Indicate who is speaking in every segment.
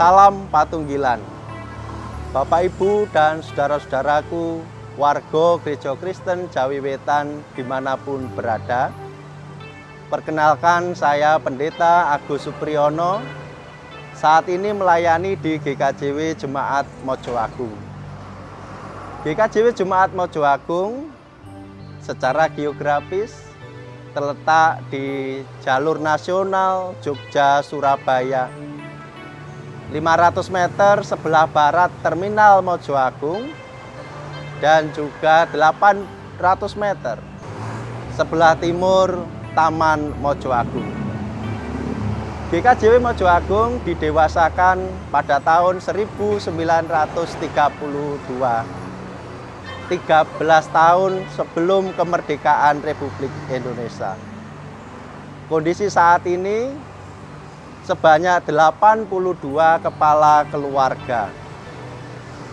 Speaker 1: Salam Patunggilan. Bapak Ibu dan saudara-saudaraku, warga Gereja Kristen Jawi Wetan dimanapun berada. Perkenalkan, saya Pendeta Agus Supriyono. Saat ini melayani di GKJW Jemaat Mojo Agung. GKJW Jemaat Mojo Agung secara geografis terletak di jalur nasional Jogja-Surabaya. 500 meter sebelah barat Terminal Mojo Agung dan juga 800 meter sebelah timur Taman Mojo Agung. GKJW Mojo Agung didewasakan pada tahun 1932, 13 tahun sebelum kemerdekaan Republik Indonesia. Kondisi saat ini sebanyak 82 kepala keluarga.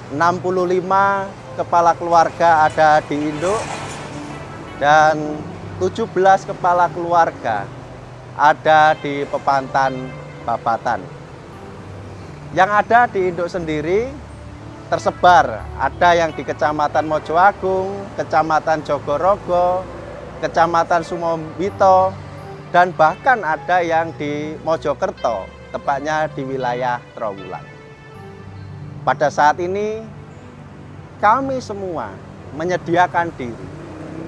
Speaker 1: 65 kepala keluarga ada di induk dan 17 kepala keluarga ada di Pepantan Babatan. Yang ada di induk sendiri tersebar, ada yang di Kecamatan Mojo Agung, Kecamatan Jogorogo, Kecamatan Sumombito, dan bahkan ada yang di Mojokerto, tepatnya di wilayah Trowulan. Pada saat ini, kami semua menyediakan diri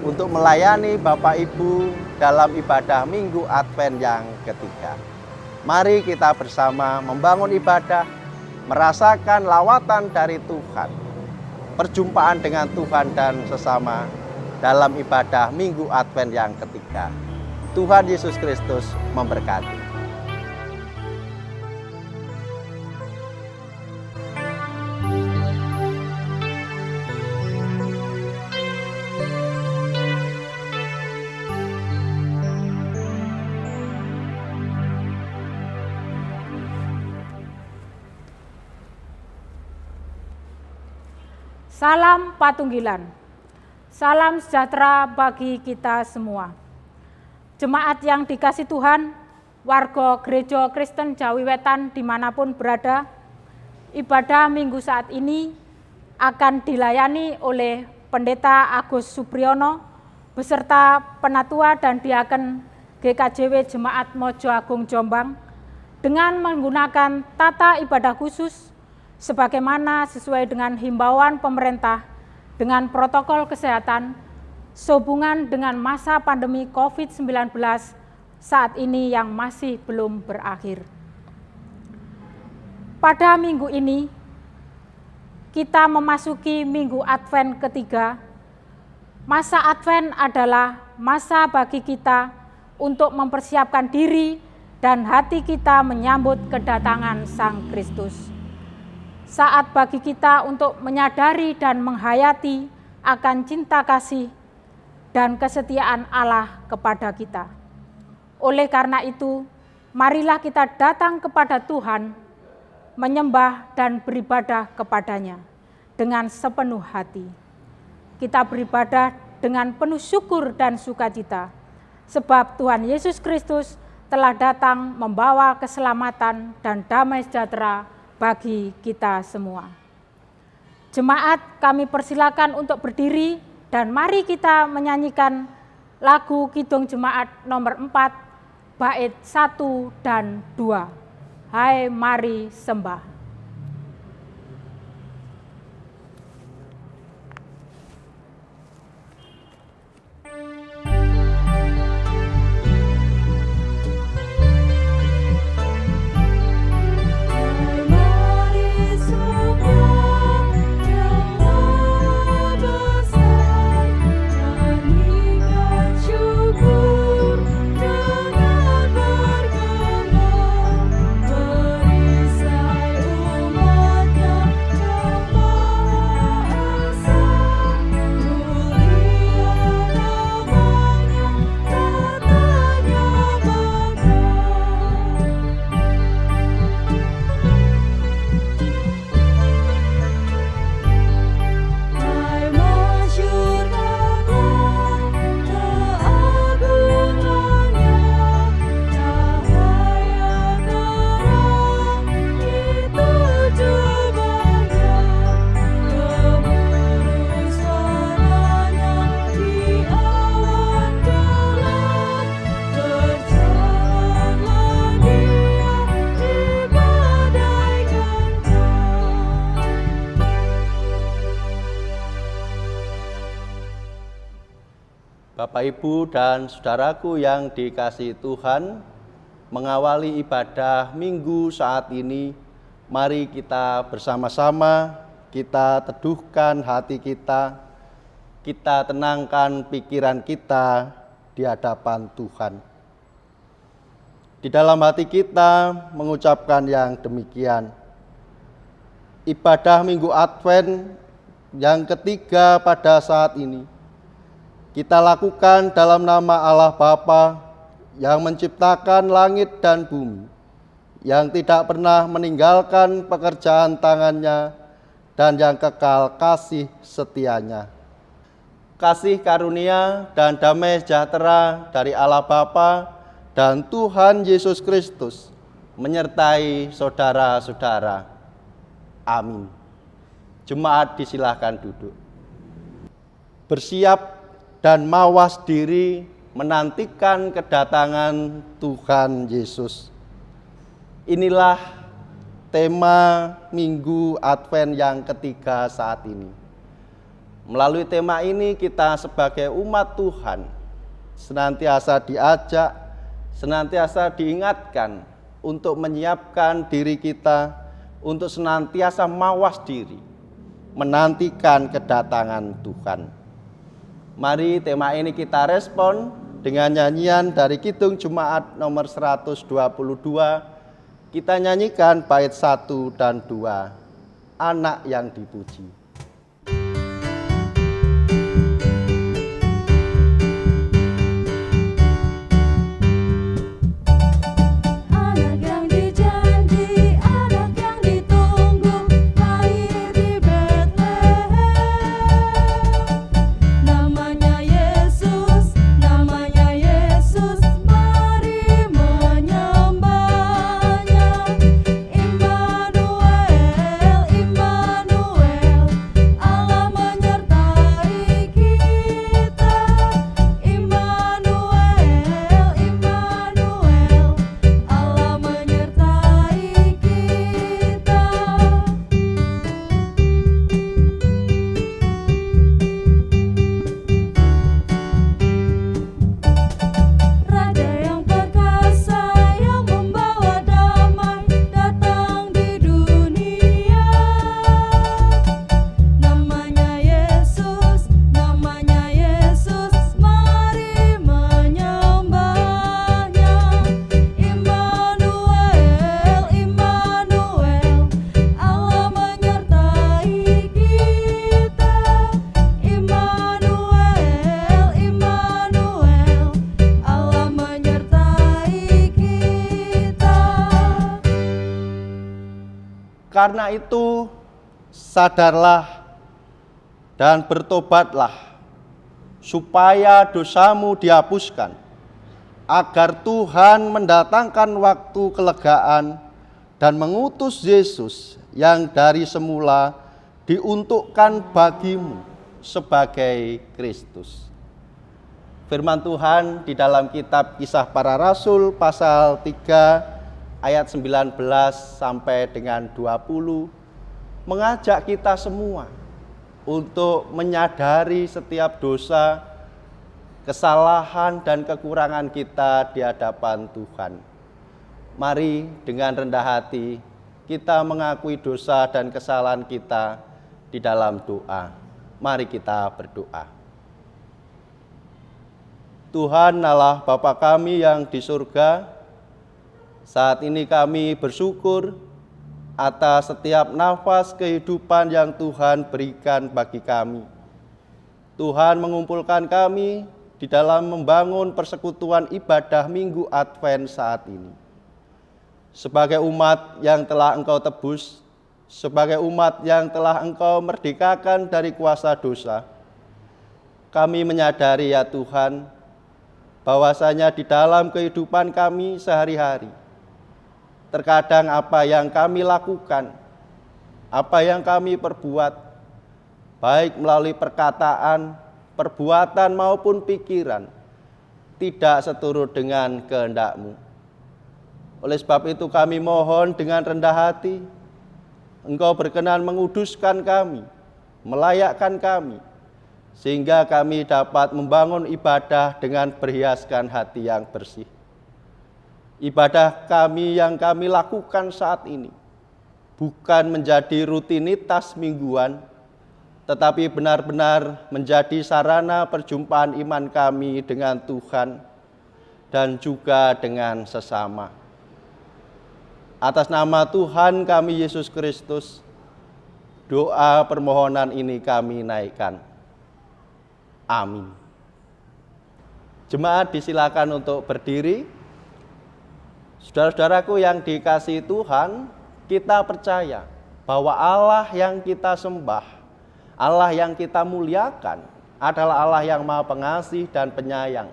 Speaker 1: untuk melayani Bapak Ibu dalam ibadah Minggu Advent yang ketiga. Mari kita bersama membangun ibadah, merasakan lawatan dari Tuhan, perjumpaan dengan Tuhan dan sesama dalam ibadah Minggu Advent yang ketiga. Tuhan Yesus Kristus memberkati.
Speaker 2: Salam Patunggilan, salam sejahtera bagi kita semua. Jemaat yang dikasih Tuhan, warga Gereja Kristen Jawi Wetan dimanapun berada, ibadah Minggu saat ini akan dilayani oleh Pendeta Agus Supriyono beserta Penatua dan Diaken GKJW Jemaat Mojo Agung Jombang dengan menggunakan tata ibadah khusus sebagaimana sesuai dengan himbauan pemerintah dengan protokol kesehatan sehubungan dengan masa pandemi COVID-19 saat ini yang masih belum berakhir. Pada minggu ini, kita memasuki Minggu Advent ketiga. Masa Advent adalah masa bagi kita untuk mempersiapkan diri dan hati kita menyambut kedatangan Sang Kristus. Saat bagi kita untuk menyadari dan menghayati akan cinta kasih dan kesetiaan Allah kepada kita. Oleh karena itu, marilah kita datang kepada Tuhan, menyembah dan beribadah kepadanya dengan sepenuh hati. Kita beribadah dengan penuh syukur dan sukacita, sebab Tuhan Yesus Kristus telah datang membawa keselamatan dan damai sejahtera bagi kita semua. Jemaat, kami persilakan untuk berdiri dan mari kita menyanyikan lagu Kidung Jemaat nomor 4, bait 1 dan 2. Hai mari sembah.
Speaker 3: Beri
Speaker 1: Bapak, Ibu, dan saudaraku yang dikasihi Tuhan, mengawali ibadah Minggu saat ini, mari kita bersama-sama, kita teduhkan hati kita tenangkan pikiran kita di hadapan Tuhan. Di dalam hati kita mengucapkan yang demikian. Ibadah Minggu Advent yang ketiga pada saat ini kita lakukan dalam nama Allah Bapa yang menciptakan langit dan bumi, yang tidak pernah meninggalkan pekerjaan tangannya dan yang kekal kasih setianya. Kasih karunia dan damai sejahtera dari Allah Bapa dan Tuhan Yesus Kristus menyertai saudara-saudara. Amin. Jemaat disilahkan duduk. Bersiap dan mawas diri menantikan kedatangan Tuhan Yesus. Inilah tema Minggu Advent yang ketiga saat ini. Melalui tema ini kita sebagai umat Tuhan senantiasa diajak, senantiasa diingatkan untuk menyiapkan diri kita untuk senantiasa mawas diri, menantikan kedatangan Tuhan. Mari tema ini kita respon dengan nyanyian dari Kidung Jemaat nomor 122. Kita nyanyikan bait 1 dan 2, Anak yang Dipuji. Karena itu, sadarlah dan bertobatlah, supaya dosamu dihapuskan, agar Tuhan mendatangkan waktu kelegaan dan mengutus Yesus yang dari semula diuntukkan bagimu sebagai Kristus. Firman Tuhan di dalam kitab Kisah Para Rasul pasal 3 ayat 19 sampai dengan 20 mengajak kita semua untuk menyadari setiap dosa, kesalahan dan kekurangan kita di hadapan Tuhan. Mari dengan rendah hati kita mengakui dosa dan kesalahan kita di dalam doa. Mari kita berdoa. Tuhan Allah Bapa kami yang di surga, saat ini kami bersyukur atas setiap nafas kehidupan yang Tuhan berikan bagi kami. Tuhan mengumpulkan kami di dalam membangun persekutuan ibadah Minggu Advent saat ini. Sebagai umat yang telah Engkau tebus, sebagai umat yang telah Engkau merdekakan dari kuasa dosa, kami menyadari ya Tuhan, bahwasanya di dalam kehidupan kami sehari-hari, terkadang apa yang kami lakukan, apa yang kami perbuat, baik melalui perkataan, perbuatan maupun pikiran, tidak seturut dengan kehendak-Mu. Oleh sebab itu kami mohon dengan rendah hati, Engkau berkenan menguduskan kami, melayakkan kami, sehingga kami dapat membangun ibadah dengan berhiaskan hati yang bersih. Ibadah kami yang kami lakukan saat ini bukan menjadi rutinitas mingguan, tetapi benar-benar menjadi sarana perjumpaan iman kami dengan Tuhan dan juga dengan sesama. Atas nama Tuhan kami Yesus Kristus, doa permohonan ini kami naikkan. Amin. Jemaat disilakan untuk berdiri. Saudara-saudaraku yang dikasihi Tuhan, kita percaya bahwa Allah yang kita sembah, Allah yang kita muliakan adalah Allah yang Maha Pengasih dan Penyayang.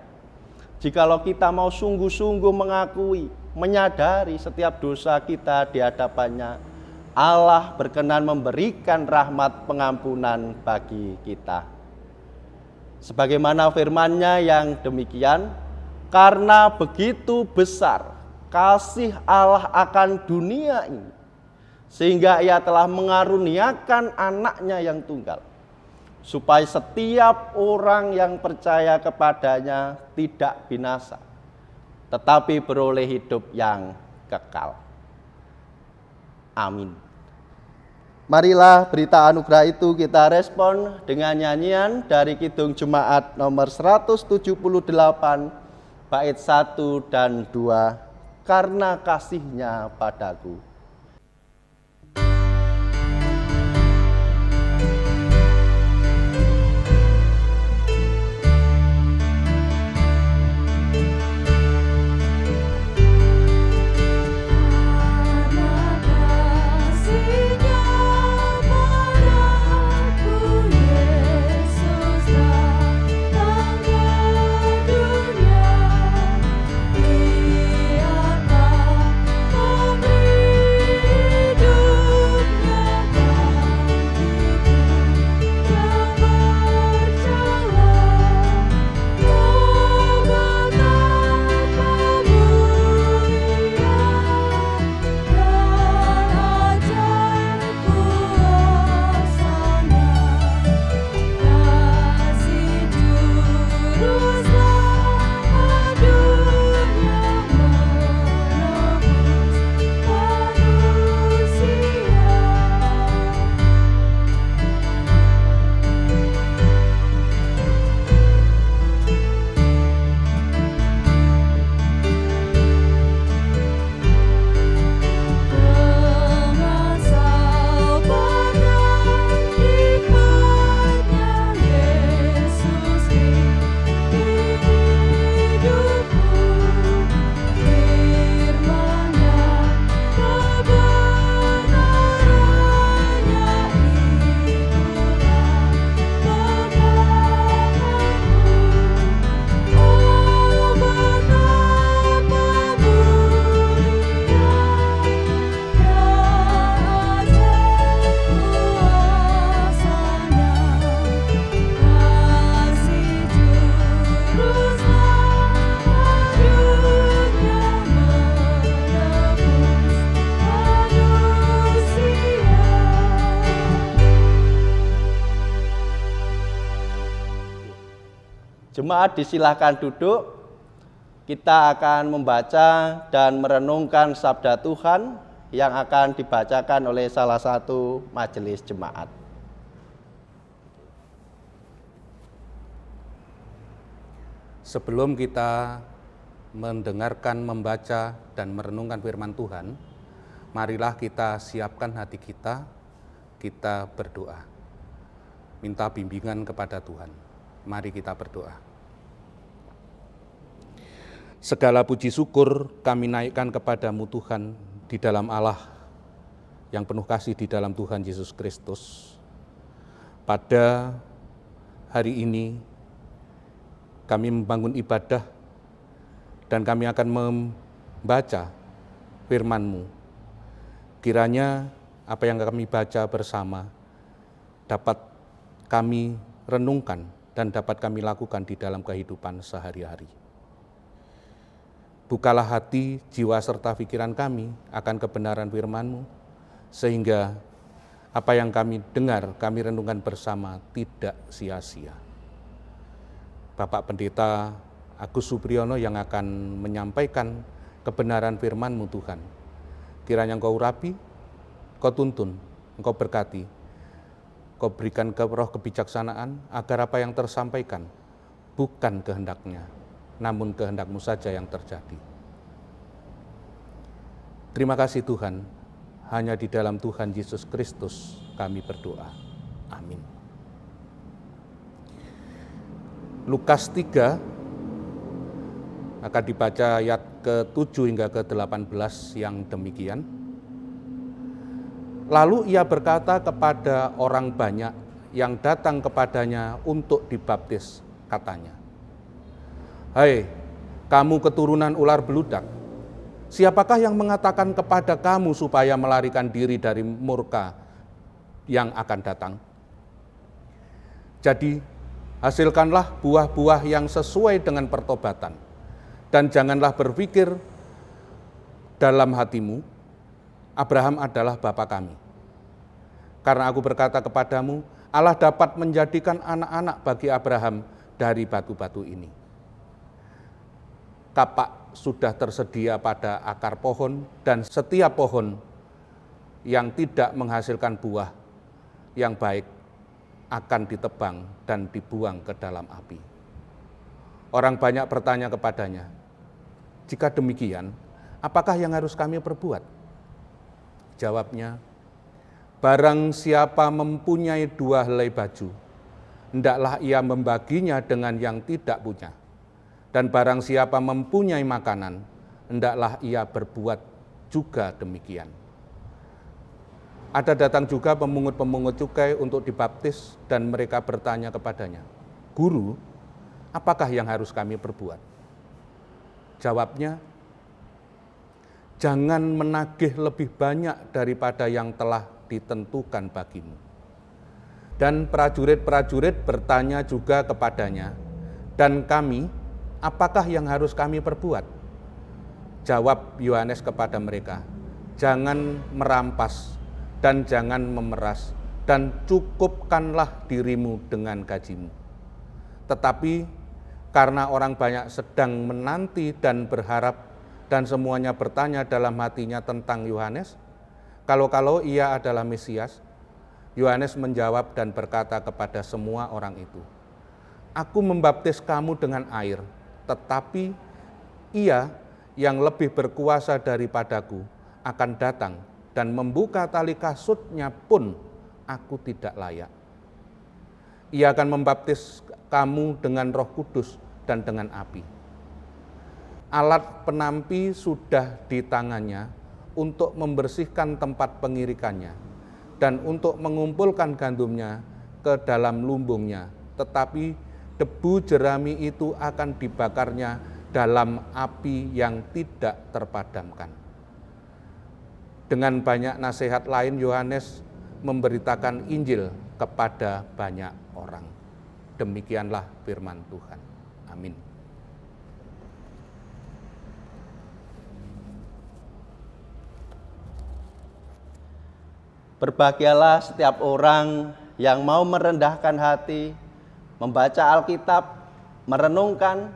Speaker 1: Jikalau kita mau sungguh-sungguh mengakui, menyadari setiap dosa kita di hadapannya, Allah berkenan memberikan rahmat pengampunan bagi kita. Sebagaimana firman-Nya yang demikian, karena begitu besar kasih Allah akan dunia ini, sehingga Ia telah mengaruniakan anaknya yang tunggal, supaya setiap orang yang percaya kepadanya tidak binasa, tetapi beroleh hidup yang kekal. Amin. Marilah berita anugerah itu kita respon dengan nyanyian dari Kidung Jemaat nomor 178 bait 1 dan 2, karena kasih-Nya padaku. Jemaat disilahkan duduk. Kita akan membaca dan merenungkan sabda Tuhan yang akan dibacakan oleh salah satu majelis jemaat.
Speaker 3: Sebelum kita mendengarkan, membaca, dan merenungkan firman Tuhan, marilah kita siapkan hati kita berdoa. Minta bimbingan kepada Tuhan. Mari kita berdoa. Segala puji syukur kami naikkan kepadamu Tuhan di dalam Allah yang penuh kasih di dalam Tuhan Yesus Kristus. Pada hari ini kami membangun ibadah dan kami akan membaca firman-Mu. Kiranya apa yang kami baca bersama dapat kami renungkan dan dapat kami lakukan di dalam kehidupan sehari-hari. Bukalah hati, jiwa, serta pikiran kami akan kebenaran firman-Mu, sehingga apa yang kami dengar, kami renungkan bersama tidak sia-sia. Bapak Pendeta Agus Supriyono yang akan menyampaikan kebenaran firman-Mu Tuhan. Kiranya Engkau urapi, Engkau tuntun, Engkau berkati, Engkau berikan roh kebijaksanaan agar apa yang tersampaikan bukan kehendak-Nya, namun kehendak-Mu saja yang terjadi. Terima kasih Tuhan, hanya di dalam Tuhan Yesus Kristus kami berdoa. Amin. Lukas 3 akan dibaca ayat ke-7 hingga ke-18 yang demikian. Lalu ia berkata kepada orang banyak yang datang kepadanya untuk dibaptis, katanya, "Hai, kamu keturunan ular beludak, siapakah yang mengatakan kepada kamu supaya melarikan diri dari murka yang akan datang? Jadi, hasilkanlah buah-buah yang sesuai dengan pertobatan, dan janganlah berpikir dalam hatimu, Abraham adalah bapa kami. Karena aku berkata kepadamu, Allah dapat menjadikan anak-anak bagi Abraham dari batu-batu ini. Kapak sudah tersedia pada akar pohon, dan setiap pohon yang tidak menghasilkan buah yang baik akan ditebang dan dibuang ke dalam api." Orang banyak bertanya kepadanya, "Jika demikian, apakah yang harus kami perbuat?" Jawabnya, "Barang siapa mempunyai 2 helai baju, hendaklah ia membaginya dengan yang tidak punya. Dan barang siapa mempunyai makanan, hendaklah ia berbuat juga demikian." Ada datang juga pemungut-pemungut cukai untuk dibaptis, dan mereka bertanya kepadanya, "Guru, apakah yang harus kami perbuat?" Jawabnya, "Jangan menagih lebih banyak daripada yang telah ditentukan bagimu." Dan prajurit-prajurit bertanya juga kepadanya, "Dan kami, apakah yang harus kami perbuat?" Jawab Yohanes kepada mereka, "Jangan merampas dan jangan memeras, dan cukupkanlah dirimu dengan gajimu. Tetapi karena orang banyak sedang menanti dan berharap, dan semuanya bertanya dalam hatinya tentang Yohanes, kalau ia adalah Mesias, Yohanes menjawab dan berkata kepada semua orang itu, "Aku membaptis kamu dengan air, tetapi ia yang lebih berkuasa daripadaku akan datang, dan membuka tali kasutnya pun aku tidak layak. Ia akan membaptis kamu dengan Roh Kudus dan dengan api. Alat penampi sudah di tangannya untuk membersihkan tempat pengirikannya dan untuk mengumpulkan gandumnya ke dalam lumbungnya, tetapi debu jerami itu akan dibakarnya dalam api yang tidak terpadamkan." Dengan banyak nasihat lain, Yohanes memberitakan Injil kepada banyak orang. Demikianlah firman Tuhan. Amin.
Speaker 1: Berbahagialah setiap orang yang mau merendahkan hati, membaca Alkitab, merenungkan,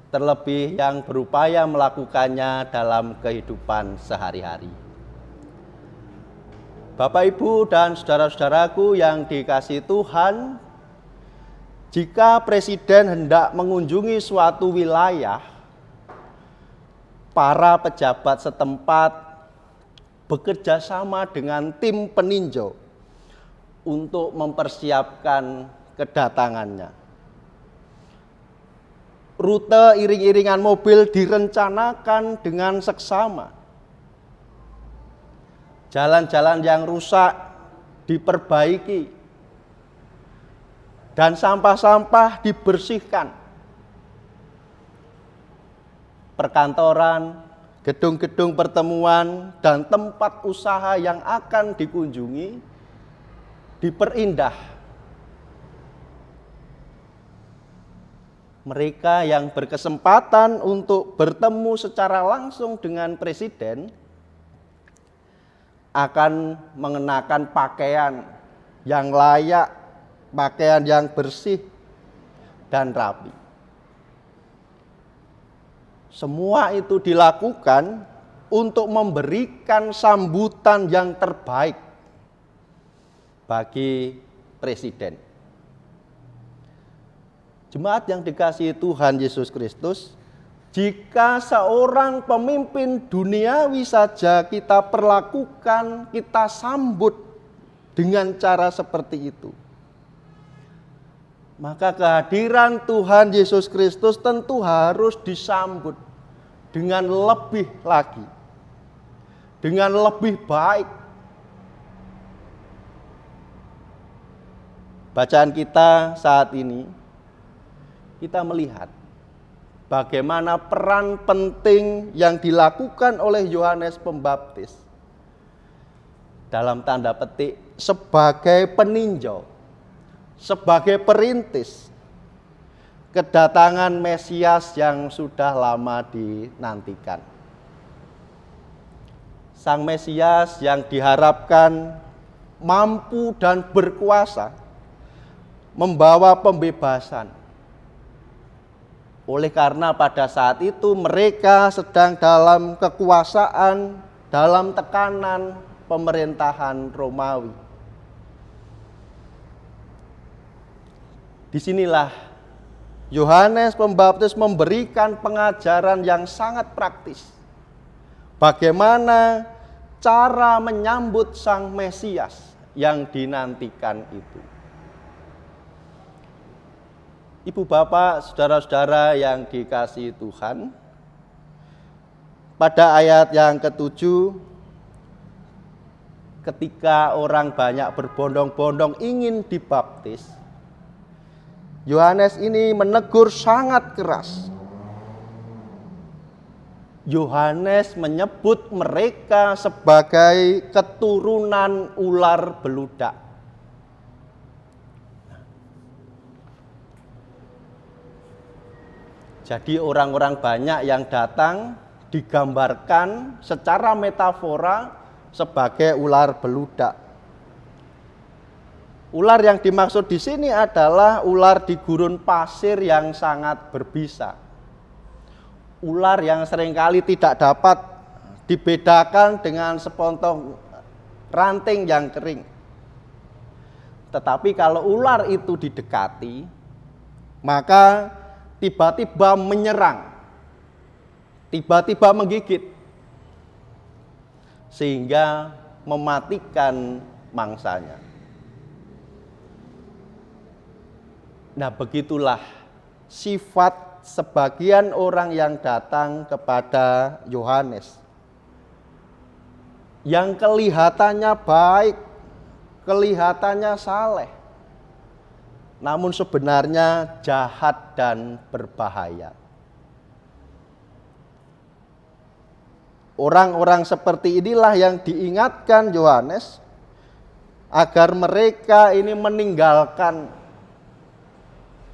Speaker 1: terlebih yang berupaya melakukannya dalam kehidupan sehari-hari. Bapak, Ibu, dan saudara-saudaraku yang dikasihi Tuhan, jika Presiden hendak mengunjungi suatu wilayah, para pejabat setempat bekerja sama dengan tim peninjau untuk mempersiapkan kedatangannya. Rute iring-iringan mobil direncanakan dengan seksama. Jalan-jalan yang rusak diperbaiki, dan sampah-sampah dibersihkan. Perkantoran, gedung-gedung pertemuan, dan tempat usaha yang akan dikunjungi diperindah. Mereka yang berkesempatan untuk bertemu secara langsung dengan Presiden akan mengenakan pakaian yang layak, pakaian yang bersih dan rapi. Semua itu dilakukan untuk memberikan sambutan yang terbaik bagi presiden. Jemaat yang dikasihi Tuhan Yesus Kristus, jika seorang pemimpin duniawi saja kita perlakukan, kita sambut dengan cara seperti itu, maka kehadiran Tuhan Yesus Kristus tentu harus disambut dengan lebih lagi, dengan lebih baik. Bacaan kita saat ini, kita melihat bagaimana peran penting yang dilakukan oleh Yohanes Pembaptis dalam tanda petik sebagai peninjau, sebagai perintis kedatangan Mesias yang sudah lama dinantikan. Sang Mesias yang diharapkan mampu dan berkuasa membawa pembebasan. Oleh karena pada saat itu mereka sedang dalam kekuasaan, dalam tekanan pemerintahan Romawi. Disinilah Yohanes Pembaptis memberikan pengajaran yang sangat praktis. Bagaimana cara menyambut Sang Mesias yang dinantikan itu. Ibu bapak, saudara-saudara yang dikasihi Tuhan, pada ayat yang ke-7, ketika orang banyak berbondong-bondong ingin dibaptis, Yohanes ini menegur sangat keras. Yohanes menyebut mereka sebagai keturunan ular beludak. Jadi orang-orang banyak yang datang digambarkan secara metafora sebagai ular beludak. Ular yang dimaksud di sini adalah ular di gurun pasir yang sangat berbisa. Ular yang seringkali tidak dapat dibedakan dengan sepontong ranting yang kering. Tetapi kalau ular itu didekati, maka tiba-tiba menyerang, tiba-tiba menggigit, sehingga mematikan mangsanya. Nah, begitulah sifat sebagian orang yang datang kepada Yohanes, yang kelihatannya baik, kelihatannya saleh, namun sebenarnya jahat dan berbahaya. Orang-orang seperti inilah yang diingatkan Yohanes agar mereka ini meninggalkan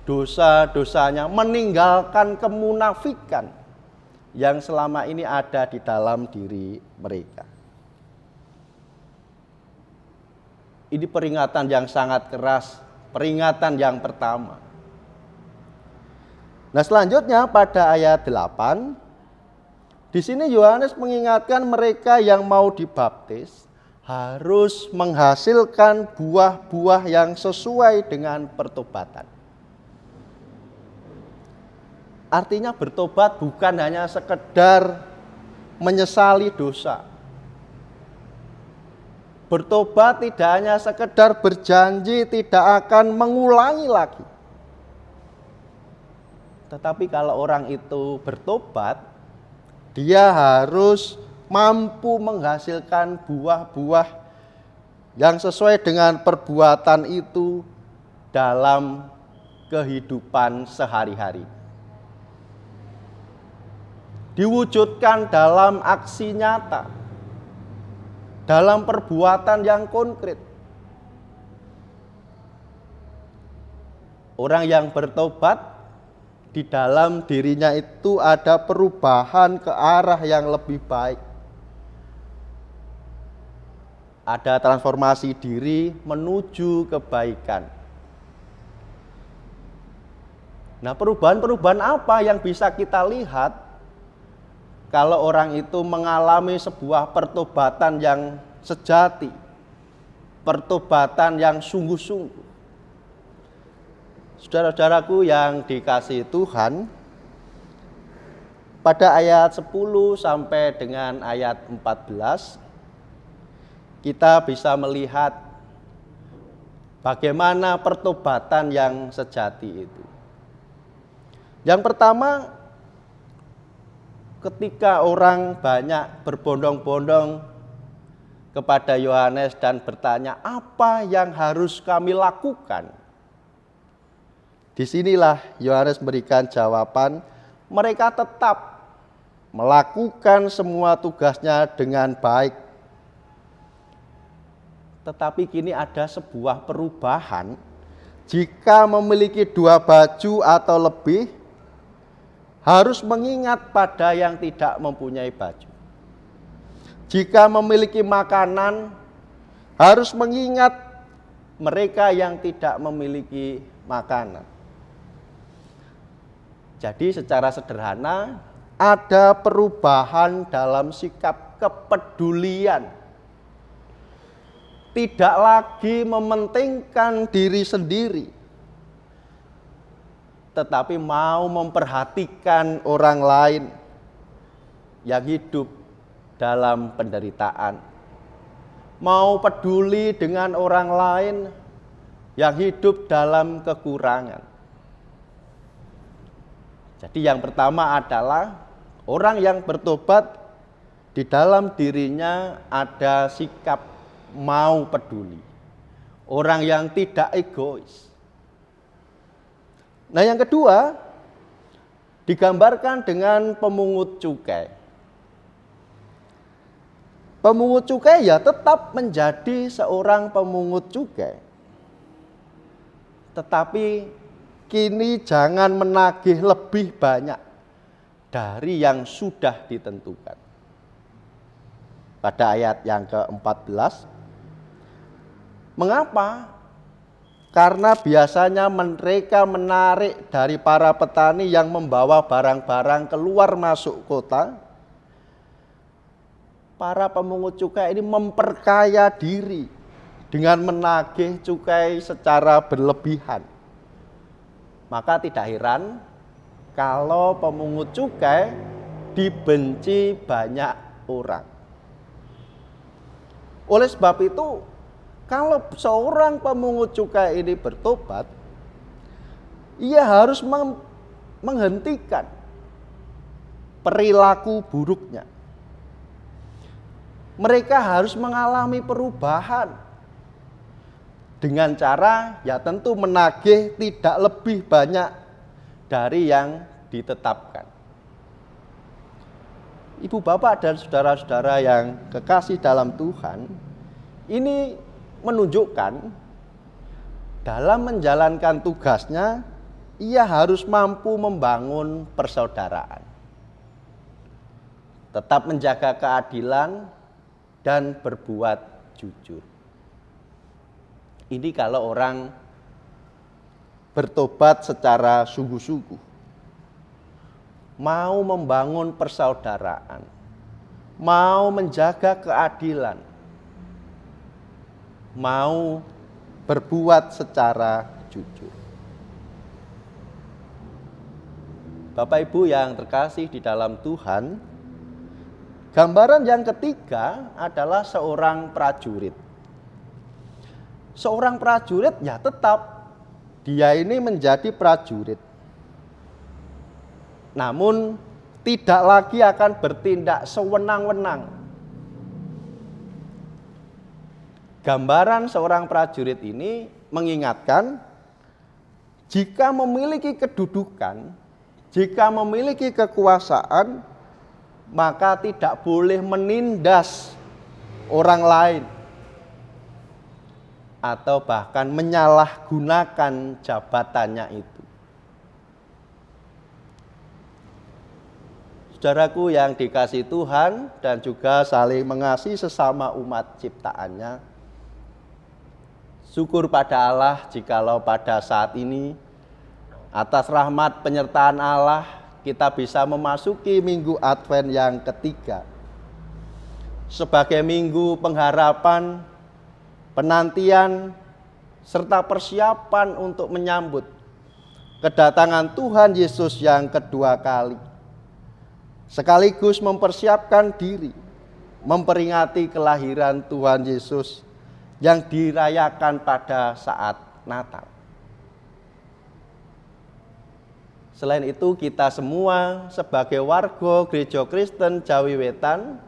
Speaker 1: dosa-dosanya, meninggalkan kemunafikan yang selama ini ada di dalam diri mereka. Ini peringatan yang sangat keras, peringatan yang pertama. Nah, selanjutnya pada ayat 8, di sini Yohanes mengingatkan mereka yang mau dibaptis harus menghasilkan buah-buah yang sesuai dengan pertobatan. Artinya bertobat bukan hanya sekedar menyesali dosa. Bertobat tidak hanya sekedar berjanji tidak akan mengulangi lagi. Tetapi kalau orang itu bertobat, dia harus mampu menghasilkan buah-buah yang sesuai dengan perbuatan itu dalam kehidupan sehari-hari. Diwujudkan dalam aksi nyata, dalam perbuatan yang konkret. Orang yang bertobat, di dalam dirinya itu ada perubahan ke arah yang lebih baik. Ada transformasi diri menuju kebaikan. Nah, perubahan-perubahan apa yang bisa kita lihat kalau orang itu mengalami sebuah pertobatan yang sejati, pertobatan yang sungguh-sungguh. Saudara-saudaraku yang dikasihi Tuhan, pada ayat 10 sampai dengan ayat 14, kita bisa melihat bagaimana pertobatan yang sejati itu. Yang pertama, ketika orang banyak berbondong-bondong kepada Yohanes dan bertanya, apa yang harus kami lakukan? Disinilah Yohanes memberikan jawaban, mereka tetap melakukan semua tugasnya dengan baik. Tetapi kini ada sebuah perubahan. Jika memiliki 2 baju atau lebih, harus mengingat pada yang tidak mempunyai baju. Jika memiliki makanan, harus mengingat mereka yang tidak memiliki makanan. Jadi secara sederhana, ada perubahan dalam sikap kepedulian. Tidak lagi mementingkan diri sendiri, tetapi mau memperhatikan orang lain yang hidup dalam penderitaan. Mau peduli dengan orang lain yang hidup dalam kekurangan. Jadi yang pertama adalah orang yang bertobat, di dalam dirinya ada sikap mau peduli. Orang yang tidak egois. Nah, yang kedua digambarkan dengan pemungut cukai. Pemungut cukai ya tetap menjadi seorang pemungut cukai. Tetapi kini jangan menagih lebih banyak dari yang sudah ditentukan. Pada ayat yang ke-14, mengapa? Karena biasanya mereka menarik dari para petani yang membawa barang-barang keluar masuk kota. Para pemungut cukai ini memperkaya diri dengan menagih cukai secara berlebihan. Maka tidak heran kalau pemungut cukai dibenci banyak orang. Oleh sebab itu, kalau seorang pemungut cukai ini bertobat, ia harus menghentikan perilaku buruknya. Mereka harus mengalami perubahan dengan cara ya tentu menagih tidak lebih banyak dari yang ditetapkan. Ibu bapak dan saudara-saudara yang kekasih dalam Tuhan, ini menunjukkan dalam menjalankan tugasnya, ia harus mampu membangun persaudaraan. Tetap menjaga keadilan dan berbuat jujur. Ini kalau orang bertobat secara sungguh-sungguh, mau membangun persaudaraan, mau menjaga keadilan, mau berbuat secara jujur. Bapak Ibu yang terkasih di dalam Tuhan, gambaran yang ketiga adalah seorang prajurit. Seorang prajurit ya tetap dia ini menjadi prajurit. Namun tidak lagi akan bertindak sewenang-wenang. Gambaran seorang prajurit ini mengingatkan jika memiliki kedudukan, jika memiliki kekuasaan, maka tidak boleh menindas orang lain atau bahkan menyalahgunakan jabatannya itu. Saudaraku yang dikasihi Tuhan dan juga saling mengasihi sesama umat ciptaannya, syukur pada Allah jikalau pada saat ini atas rahmat penyertaan Allah kita bisa memasuki minggu Advent yang ketiga. Sebagai minggu pengharapan, penantian, serta persiapan untuk menyambut kedatangan Tuhan Yesus yang kedua kali. Sekaligus mempersiapkan diri, memperingati kelahiran Tuhan Yesus yang dirayakan pada saat Natal. Selain itu, kita semua sebagai warga Gereja Kristen Jawi Wetan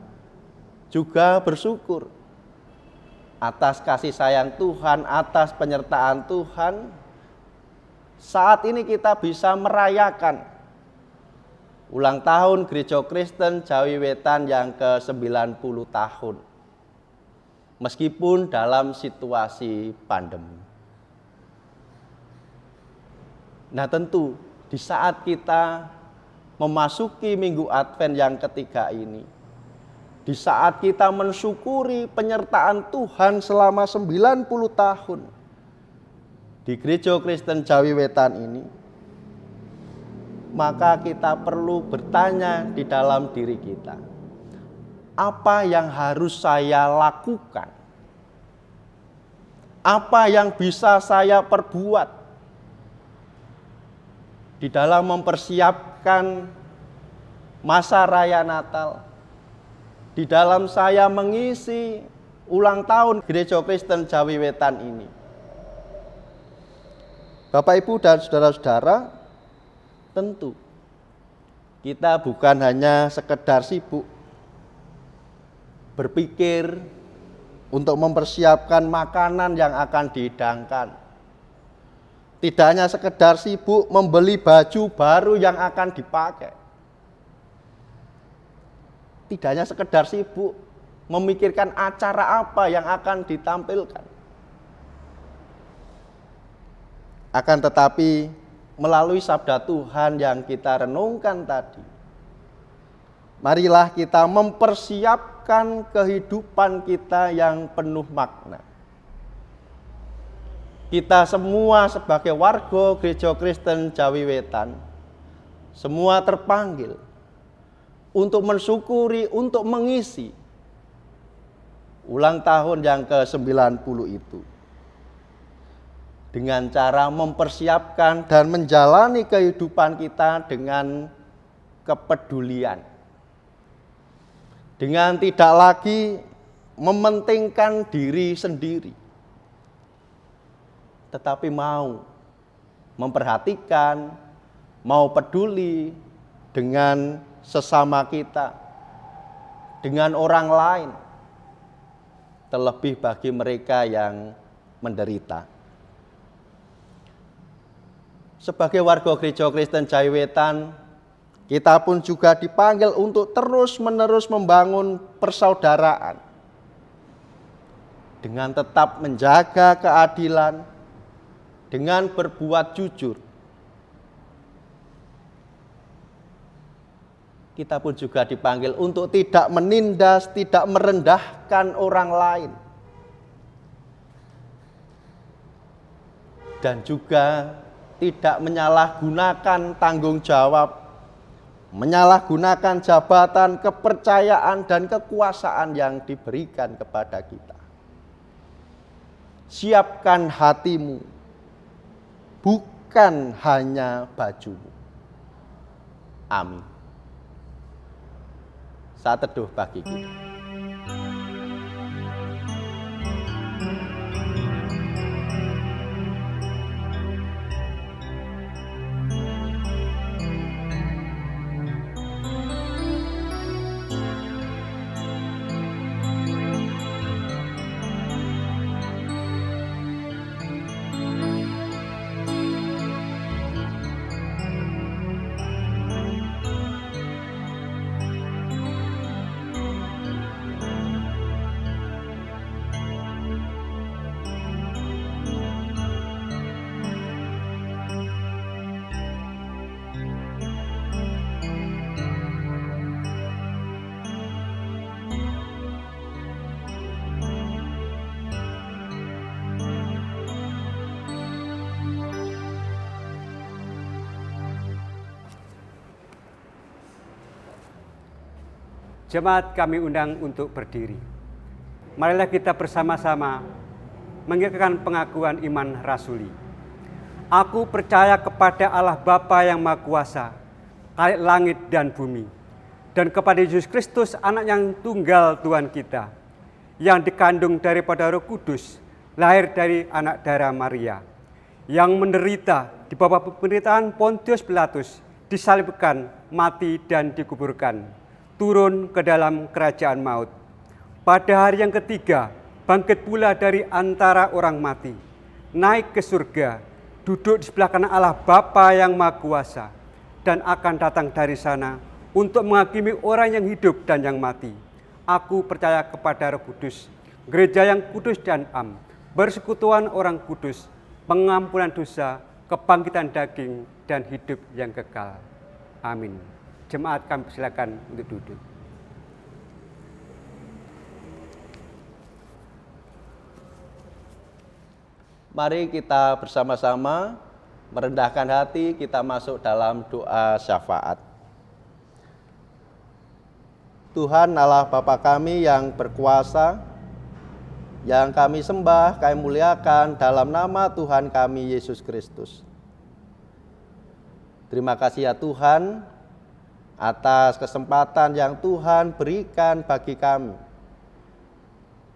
Speaker 1: juga bersyukur atas kasih sayang Tuhan, atas penyertaan Tuhan. Saat ini kita bisa merayakan ulang tahun Gereja Kristen Jawi Wetan yang ke-90 tahun. Meskipun dalam situasi pandemi. Nah, tentu di saat kita memasuki minggu Advent yang ketiga ini, di saat kita mensyukuri penyertaan Tuhan selama 90 tahun di Gereja Kristen Jawi Wetan ini, maka kita perlu bertanya di dalam diri kita, apa yang harus saya lakukan? Apa yang bisa saya perbuat di dalam mempersiapkan masa raya Natal, di dalam saya mengisi ulang tahun Gereja Kristen Jawi Wetan ini? Bapak, Ibu, dan saudara-saudara, tentu kita bukan hanya sekedar sibuk berpikir untuk mempersiapkan makanan yang akan dihidangkan. Tidak hanya sekedar sibuk membeli baju baru yang akan dipakai. Tidak hanya sekedar sibuk memikirkan acara apa yang akan ditampilkan. Akan tetapi melalui sabda Tuhan yang kita renungkan tadi, marilah kita mempersiapkan kehidupan kita yang penuh makna. Kita semua sebagai warga Gereja Kristen Jawi Wetan, semua terpanggil untuk mensyukuri, untuk mengisi ulang tahun yang ke-90 itu, dengan cara mempersiapkan dan menjalani kehidupan kita dengan kepedulian, dengan tidak lagi mementingkan diri sendiri, tetapi mau memperhatikan, mau peduli dengan sesama kita, dengan orang lain, terlebih bagi mereka yang menderita. Sebagai warga Gereja Kristen Jawi Wetan, kita pun juga dipanggil untuk terus-menerus membangun persaudaraan dengan tetap menjaga keadilan, dengan berbuat jujur. Kita pun juga dipanggil untuk tidak menindas, tidak merendahkan orang lain. Dan juga tidak menyalahgunakan tanggung jawab, menyalahgunakan jabatan, kepercayaan, dan kekuasaan yang diberikan kepada kita. Siapkan hatimu, bukan hanya bajumu. Amin. Saat teduh bagi kita.
Speaker 4: Jemaat kami undang untuk berdiri. Marilah kita bersama-sama mengikrarkan pengakuan iman rasuli. Aku percaya kepada Allah Bapa yang Maha Kuasa, Khalik langit dan bumi, dan kepada Yesus Kristus, Anak yang tunggal Tuhan kita, yang dikandung daripada Roh Kudus, lahir dari anak darah Maria, yang menderita di bawah pemerintahan Pontius Pilatus, disalibkan, mati dan dikuburkan, turun ke dalam kerajaan maut. Pada hari yang ketiga, bangkit pula dari antara orang mati, naik ke surga, duduk di sebelah kanan Allah Bapa yang Maha Kuasa, dan akan datang dari sana untuk menghakimi orang yang hidup dan yang mati. Aku percaya kepada Roh Kudus, gereja yang kudus dan am, persekutuan orang kudus, pengampunan dosa, kebangkitan daging, dan hidup yang kekal. Amin. Jemaat kami persilakan untuk duduk.
Speaker 1: Mari kita bersama-sama merendahkan hati, kita masuk dalam doa syafaat. Tuhan Allah Bapa kami yang berkuasa, yang kami sembah, kami muliakan dalam nama Tuhan kami Yesus Kristus. Terima kasih ya Tuhan atas kesempatan yang Tuhan berikan bagi kami.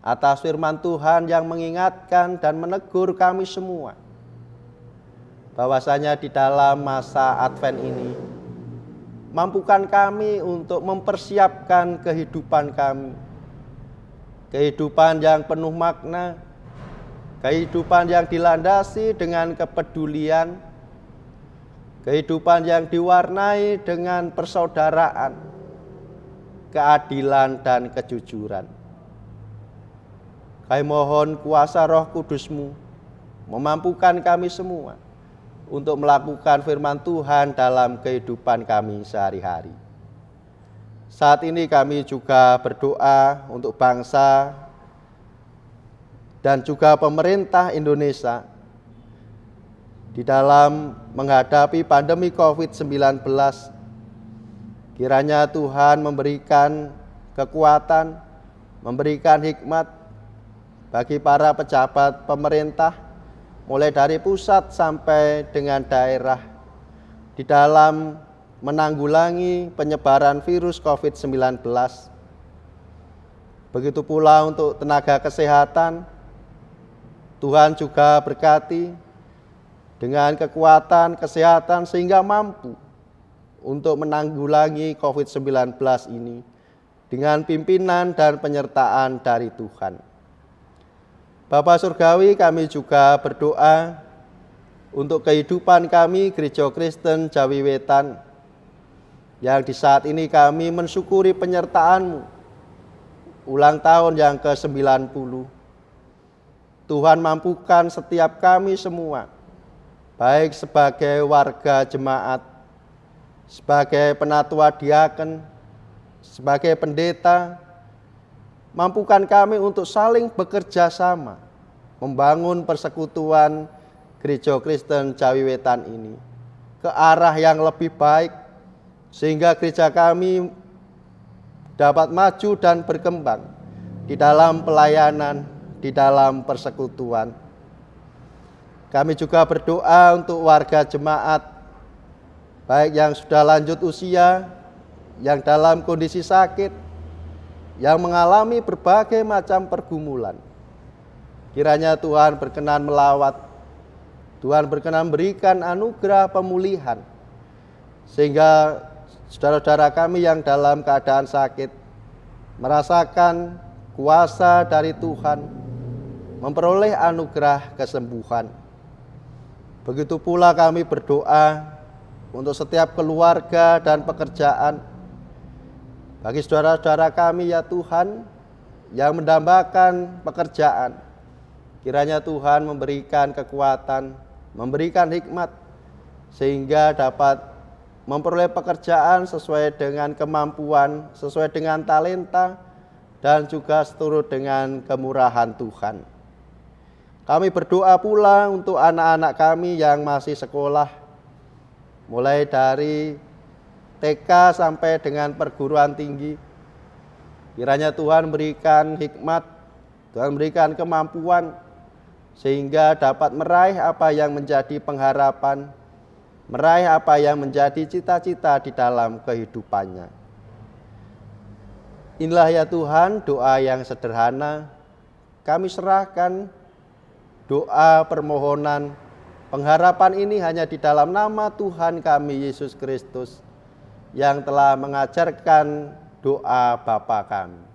Speaker 1: Atas firman Tuhan yang mengingatkan dan menegur kami semua. Bahwasanya di dalam masa Advent ini, mampukan kami untuk mempersiapkan kehidupan kami. Kehidupan yang penuh makna, kehidupan yang dilandasi dengan kepedulian, kehidupan yang diwarnai dengan persaudaraan, keadilan dan kejujuran. Kami mohon kuasa Roh Kudus-Mu memampukan kami semua untuk melakukan firman Tuhan dalam kehidupan kami sehari-hari. Saat ini kami juga berdoa untuk bangsa dan juga pemerintah Indonesia di dalam menghadapi pandemi COVID-19. Kiranya Tuhan memberikan kekuatan, memberikan hikmat bagi para pejabat pemerintah, mulai dari pusat sampai dengan daerah, di dalam menanggulangi penyebaran virus COVID-19. Begitu pula untuk tenaga kesehatan, Tuhan juga berkati dengan kekuatan kesehatan sehingga mampu untuk menanggulangi COVID-19 ini dengan pimpinan dan penyertaan dari Tuhan. Bapa Surgawi, kami juga berdoa untuk kehidupan kami Gereja Kristen Jawi Wetan, yang di saat ini kami mensyukuri penyertaan-Mu ulang tahun yang ke-90. Tuhan mampukan setiap kami semua, baik sebagai warga jemaat, sebagai penatua diaken, sebagai pendeta, mampukan kami untuk saling bekerja sama, membangun persekutuan Gereja Kristen Jawi Wetan ini ke arah yang lebih baik, sehingga gereja kami dapat maju dan berkembang di dalam pelayanan, di dalam persekutuan. Kami juga berdoa untuk warga jemaat, baik yang sudah lanjut usia, yang dalam kondisi sakit, yang mengalami berbagai macam pergumulan. Kiranya Tuhan berkenan melawat, Tuhan berkenan berikan anugerah pemulihan, sehingga saudara-saudara kami yang dalam keadaan sakit merasakan kuasa dari Tuhan, memperoleh anugerah kesembuhan. Begitu pula kami berdoa untuk setiap keluarga dan pekerjaan, bagi saudara-saudara kami ya Tuhan yang mendambakan pekerjaan. Kiranya Tuhan memberikan kekuatan, memberikan hikmat, sehingga dapat memperoleh pekerjaan sesuai dengan kemampuan, sesuai dengan talenta, dan juga seturut dengan kemurahan Tuhan. Kami berdoa pula untuk anak-anak kami yang masih sekolah, mulai dari TK sampai dengan perguruan tinggi. Kiranya Tuhan berikan hikmat, Tuhan berikan kemampuan, sehingga dapat meraih apa yang menjadi pengharapan, meraih apa yang menjadi cita-cita di dalam kehidupannya. Inilah ya Tuhan doa yang sederhana, kami serahkan doa permohonan, pengharapan ini hanya di dalam nama Tuhan kami Yesus Kristus yang telah mengajarkan doa Bapa kami.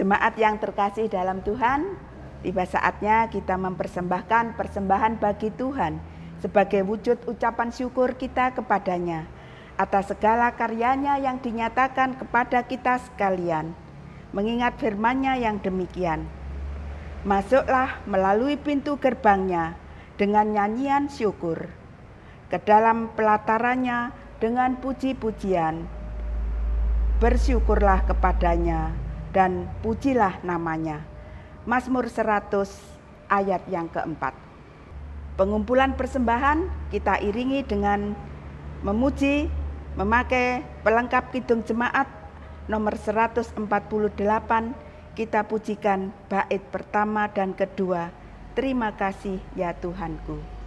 Speaker 5: Jemaat yang terkasih dalam Tuhan, tiba saatnya kita mempersembahkan persembahan bagi Tuhan sebagai wujud ucapan syukur kita kepadanya atas segala karyanya yang dinyatakan kepada kita sekalian, mengingat firman-Nya yang demikian. Masuklah melalui pintu gerbangnya dengan nyanyian syukur, ke dalam pelatarannya dengan puji-pujian. Bersyukurlah kepadanya dan pujilah namanya. Mazmur 100 ayat yang keempat. Pengumpulan persembahan kita iringi dengan memuji, memakai pelengkap kidung jemaat nomor 148. Kita pujikan bait pertama dan kedua. Terima kasih ya Tuhanku.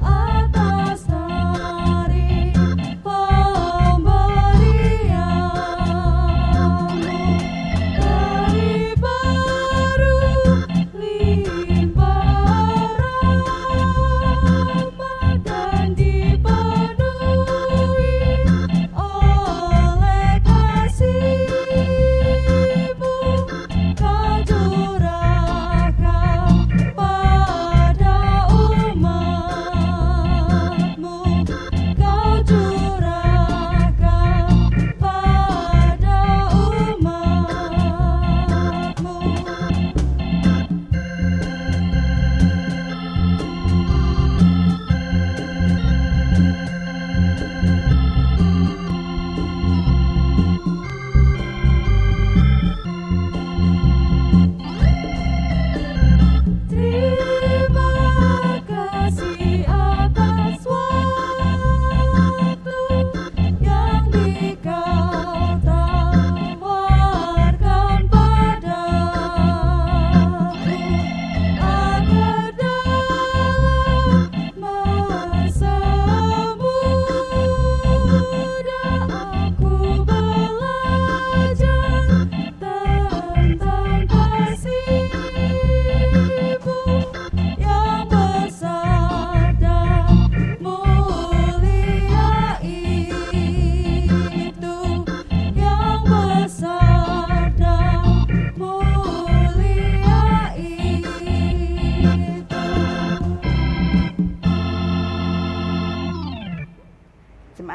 Speaker 6: Atas hari pemberian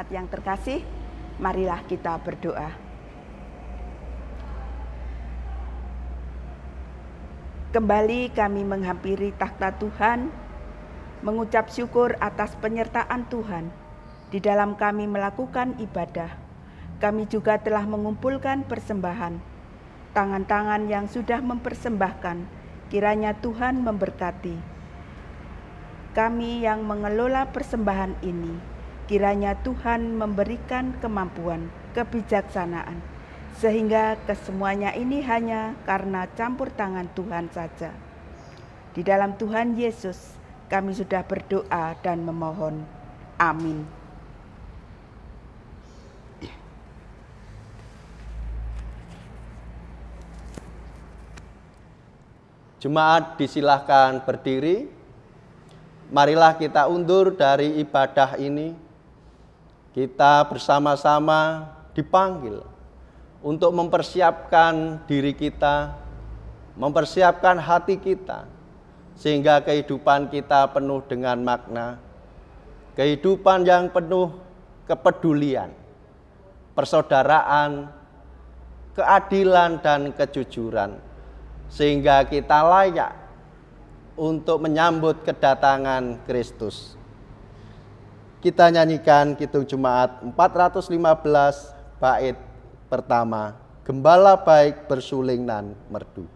Speaker 5: jemaat yang terkasih, marilah kita berdoa. Kembali kami menghampiri takhta Tuhan, mengucap syukur atas penyertaan Tuhan di dalam kami melakukan ibadah. Kami juga telah mengumpulkan persembahan. Tangan-tangan yang sudah mempersembahkan, kiranya Tuhan memberkati. Kami yang mengelola persembahan ini, kiranya Tuhan memberikan kemampuan, kebijaksanaan, sehingga kesemuanya ini hanya karena campur tangan Tuhan saja. Di dalam Tuhan Yesus, kami sudah berdoa dan memohon. Amin.
Speaker 1: Jemaat disilahkan berdiri. Marilah kita undur dari ibadah ini. Kita bersama-sama dipanggil untuk mempersiapkan diri kita, mempersiapkan hati kita, sehingga kehidupan kita penuh dengan makna, kehidupan yang penuh kepedulian, persaudaraan, keadilan, dan kejujuran, sehingga kita layak untuk menyambut kedatangan Kristus. Kita nyanyikan Kidung Jemaat 415 bait pertama, Gembala Baik Bersuling Nan Merdu.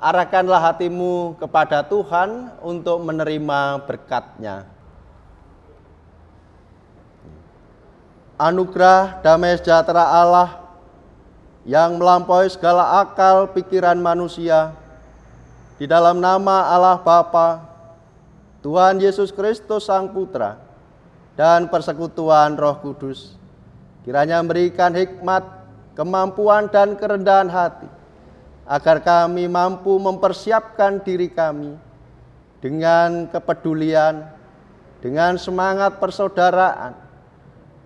Speaker 1: Arahkanlah hatimu kepada Tuhan untuk menerima berkat-Nya. Anugerah damai sejahtera Allah yang melampaui segala akal pikiran manusia, di dalam nama Allah Bapa, Tuhan Yesus Kristus Sang Putra, dan persekutuan Roh Kudus, kiranya memberikan hikmat, kemampuan, dan kerendahan hati, agar kami mampu mempersiapkan diri kami dengan kepedulian, dengan semangat persaudaraan,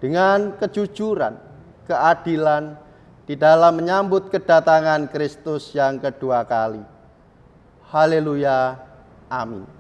Speaker 1: dengan kejujuran, keadilan di dalam menyambut kedatangan Kristus yang kedua kali. Haleluya. Amin.